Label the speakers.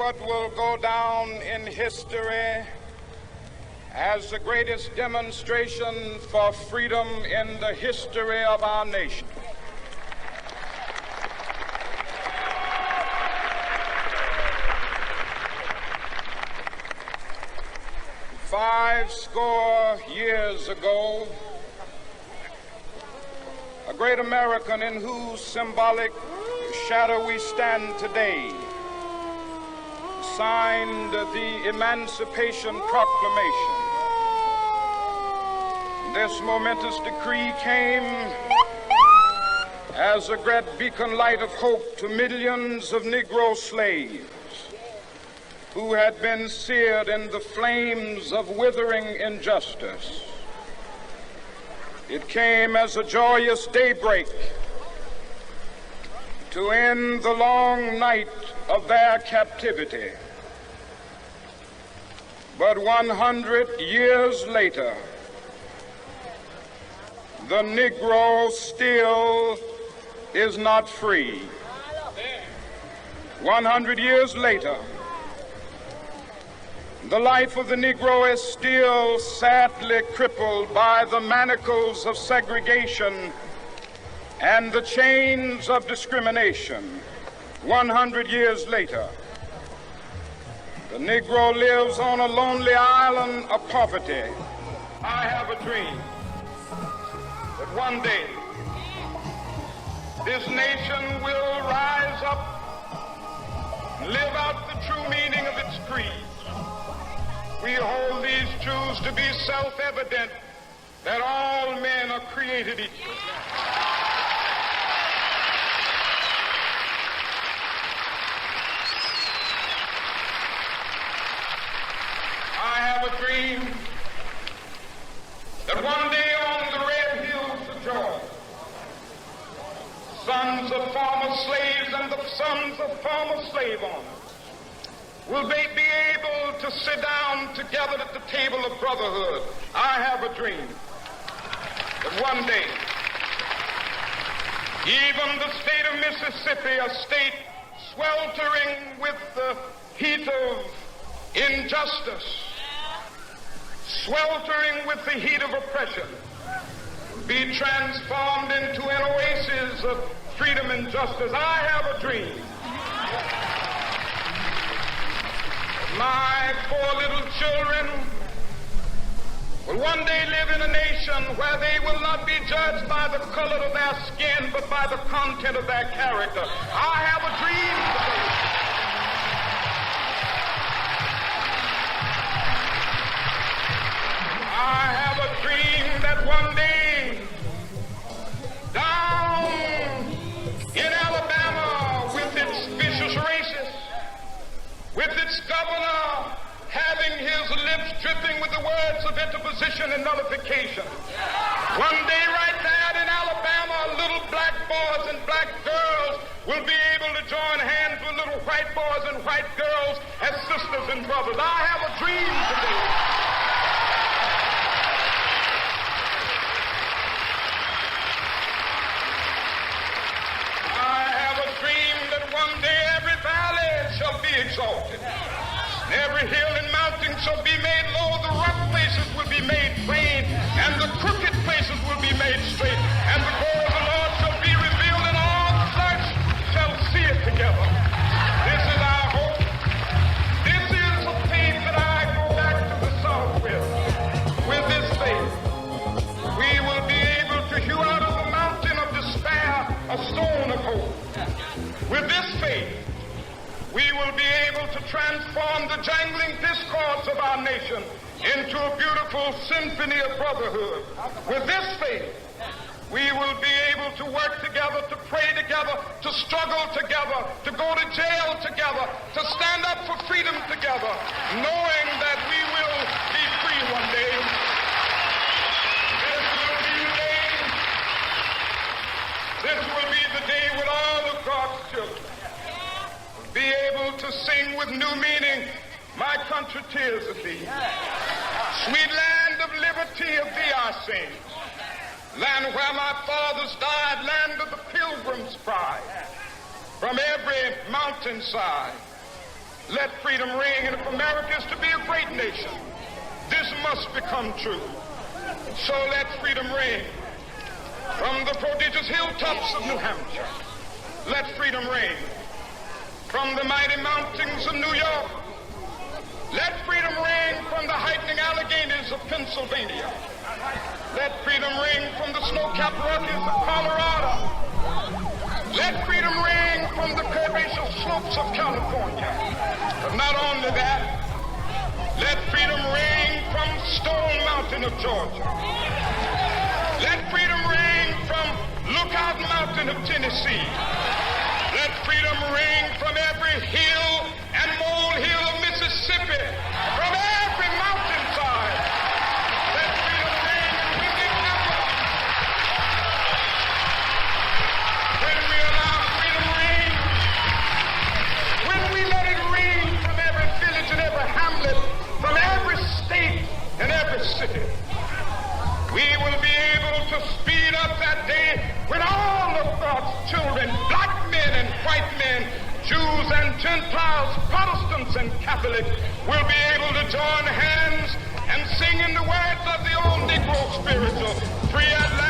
Speaker 1: what will go down in history as the greatest demonstration for freedom in the history of our nation. Five score years ago, a great American in whose symbolic shadow we stand today signed the Emancipation Proclamation. This momentous decree came as a great beacon light of hope to millions of Negro slaves who had been seared in the flames of withering injustice. It came as a joyous daybreak to end the long night of their captivity. But 100 years later, the Negro still is not free. 100 years later, the life of the Negro is still sadly crippled by the manacles of segregation and the chains of discrimination. 100 years later, the Negro lives on a lonely island of poverty. I have a dream that one day this nation will rise up and live out the true meaning of its creed. We hold these truths to be self-evident, that all men are created equal. I have a dream that one day on the red hills of Georgia, sons of former slaves and the sons of former slave owners will they be able to sit down together at the table of brotherhood. I have a dream that one day, even the state of Mississippi, a state sweltering with the heat of injustice, sweltering with the heat of oppression, be transformed into an oasis of freedom and justice. I have a dream. My four little children will one day live in a nation where they will not be judged by the color of their skin, but by the content of their character. I have a dream today. I have a dream that one day, down in Alabama, with its vicious racists, with its governor having his lips dripping with the words of interposition and nullification. One day right there in Alabama, little black boys and black girls will be able to join hands with little white boys and white girls as sisters and brothers. I have a dream today. One day every valley shall be exalted, and every hill and mountain shall be made low. The rough places will be made plain, and the crooked places will be made straight. And the glory of the Lord shall be revealed, and all flesh shall see it together. This is our hope. This is the faith that I go back to the South with. With this faith, we will be able to hew out of the mountain of despair a stone of hope. With this faith, we will be able to transform the jangling discords of our nation into a beautiful symphony of brotherhood. With this faith, we will be able to work together, to pray together, to struggle together, to go to jail together, to stand up for freedom together, knowing that we will be free one day. This will be the day when all of God's children will be able to sing with new meaning, my country, tears of thee. Sweet land of liberty, of thee I sing. Land where my fathers died, land of the pilgrim's pride. From every mountainside, Let freedom ring, and if America is to be a great nation, this must become true. So let freedom ring from the prodigious hilltops of New Hampshire. Let freedom ring from the mighty mountains of New York. Let freedom ring from the heightening Alleghenies of Pennsylvania. Let freedom ring from the snow-capped Rockies of Colorado. Let freedom ring from the curvaceous slopes of California. But not only that, let freedom ring from Stone Mountain of Georgia. Let freedom ring from Lookout Mountain of Tennessee. Let freedom ring from every hill and molehill of Mississippi, from every mountainside. Let freedom ring, and we remember when we allow freedom ring, when we let it ring from every village and every hamlet, from every state and every city, we will be able to speed up that day when all of God's children, black men and white men, Jews and Gentiles, Protestants and Catholics, will be able to join hands and sing in the words of the old Negro spiritual, free at last.